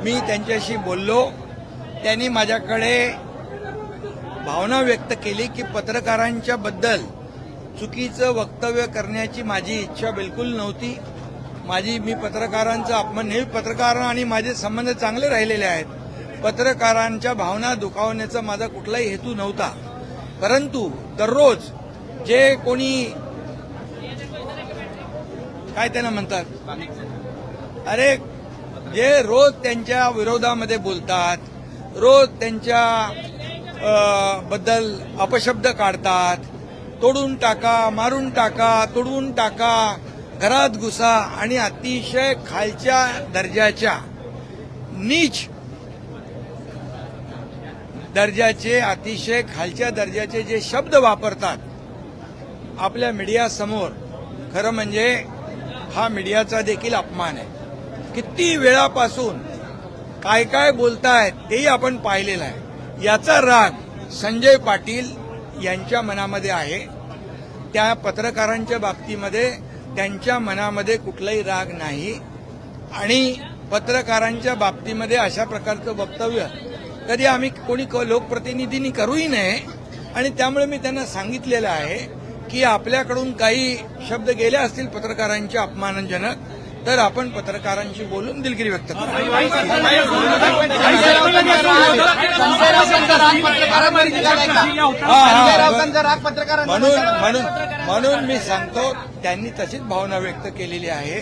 मी त्यांच्याशी बोललो. त्यांनी माझ्याकडे भावना व्यक्त केली की पत्रकारांच्या बद्दल चुकीचं वक्तव्य करण्याची माझी इच्छा बिलकुल नव्हती. मी पत्रकारांचा अपमान, नेहमी पत्रकार आणि माझे संबंध चांगले राहिलेले आहेत. पत्रकारांच्या भावना दुखावण्याचा माझा कुठलाही हेतू नव्हता. परंतु दररोज जे कोणी काय त्यांना म्हणतात, अरे जे रोज त्यांच्या विरोधामध्ये बोलतात, रोज त्यांच्या बद्दल अपशब्द काढतात, तोडून टाका, मारून टाका, तुडवून टाका, घरात घुसा आणि अतिशय खालच्या दर्जाच्या, नीच दर्जाचे, अतिशय खालच्या दर्जाचे जे शब्द वापरतात आपल्या मीडियासमोर, खरं म्हणजे हा मीडियाचा देखील अपमान आहे. किती वेळापासून काय काय बोलतायत तेही आपण पाहिलेलं आहे. याचा राग संजय पाटील यांच्या मनामध्ये आहे. त्या पत्रकारांच्या बाबतीमध्ये त्यांच्या मनामध्ये कुठलाही राग नाही आणि पत्रकारांच्या बाबतीमध्ये अशा प्रकारचं वक्तव्य कधी आम्ही कोणी लोकप्रतिनिधींनी करूही नये. आणि त्यामुळे मी त्यांना सांगितलेलं आहे की आपल्याकडून काही शब्द गेले असतील पत्रकारांचे अपमानजनक, तर आपण पत्रकारांशी बोलून दिलगिरी व्यक्त करू. म्हणून मी सांगतो, त्यांनी तशीच भावना व्यक्त केलेली आहे.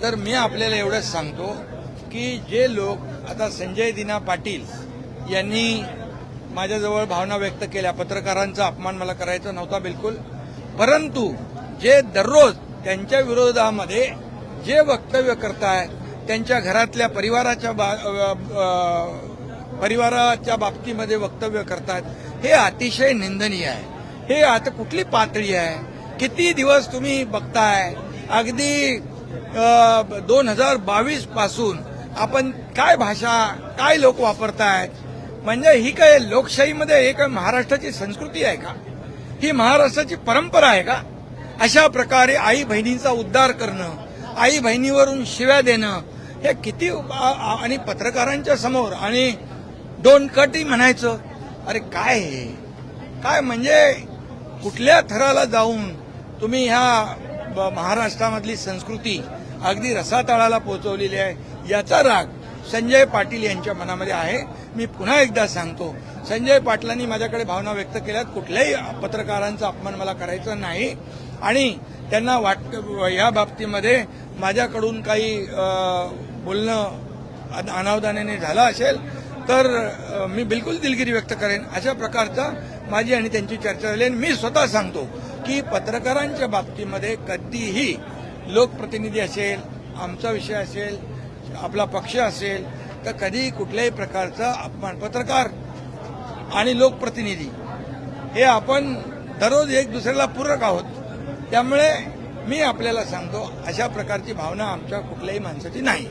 तर मी आपल्याला एवढंच सांगतो की जे लोक आता संजय दिना पाटील यांनी माझ्याजवळ भावना व्यक्त केल्या, पत्रकारांचा अपमान मला करायचा नव्हता बिलकुल, परंतु जे दररोज त्यांच्या विरोधामध्ये जे वक्तव्य करतायत, त्यांच्या घरातल्या परिवाराच्या बाबतीमध्ये वक्तव्य करतात, हे अतिशय निंदनीय आहे. हे आता कुठली पातळी आहे? किती दिवस तुम्ही बघताय? अगदी 2022 पासून आपण काय भाषा, काय लोक वापरतायत? म्हणजे ही काय लोकशाहीमध्ये हे काय महाराष्ट्राची संस्कृती आहे का? ही महाराष्ट्राची परंपरा आहे का? अशा प्रकारे आई बहिणींचा उद्धार करणं, आई बहिणीवरून शिव्या देणं, हे किती, आणि पत्रकारांच्या समोर, आणि डोंट कटही म्हणायचं. अरे काय हे काय, म्हणजे कुठल्या थराला जाऊन तुम्ही ह्या महाराष्ट्रामधली संस्कृती अगदी रसातळाला पोहोचवलेली आहे. याचा राग संजय पाटील यांच्या मनामध्ये आहे. मी पुन्हा एकदा सांगतो, संजय पाटलांनी माझ्याकडे भावना व्यक्त केल्यात. कुठल्याही पत्रकारांचा अपमान मला करायचा नाही आणि त्यांना वाटतं या बाबतीमध्ये माझ्याकडून काही बोलणं अनावधानाने झालं असेल तर मी बिलकुल दिलगिरी व्यक्त करेन. अशा प्रकारचा माझी आणि त्यांची चर्चा झाली. आणि मी स्वतः सांगतो की पत्रकारांच्या बाबतीमध्ये कधीही लोकप्रतिनिधी असेल, आमचा विषय असेल, आपला पक्ष असेल, तर कधीही कुठल्याही प्रकारचा अपमान, पत्रकार आणि लोकप्रतिनिधी हे आपण दररोज एक दुसऱ्याला पूरक आहोत. त्यामुळे मी आपल्याला सांगतो, अशा प्रकारची भावना आमच्या कुठल्याही माणसाची नाही.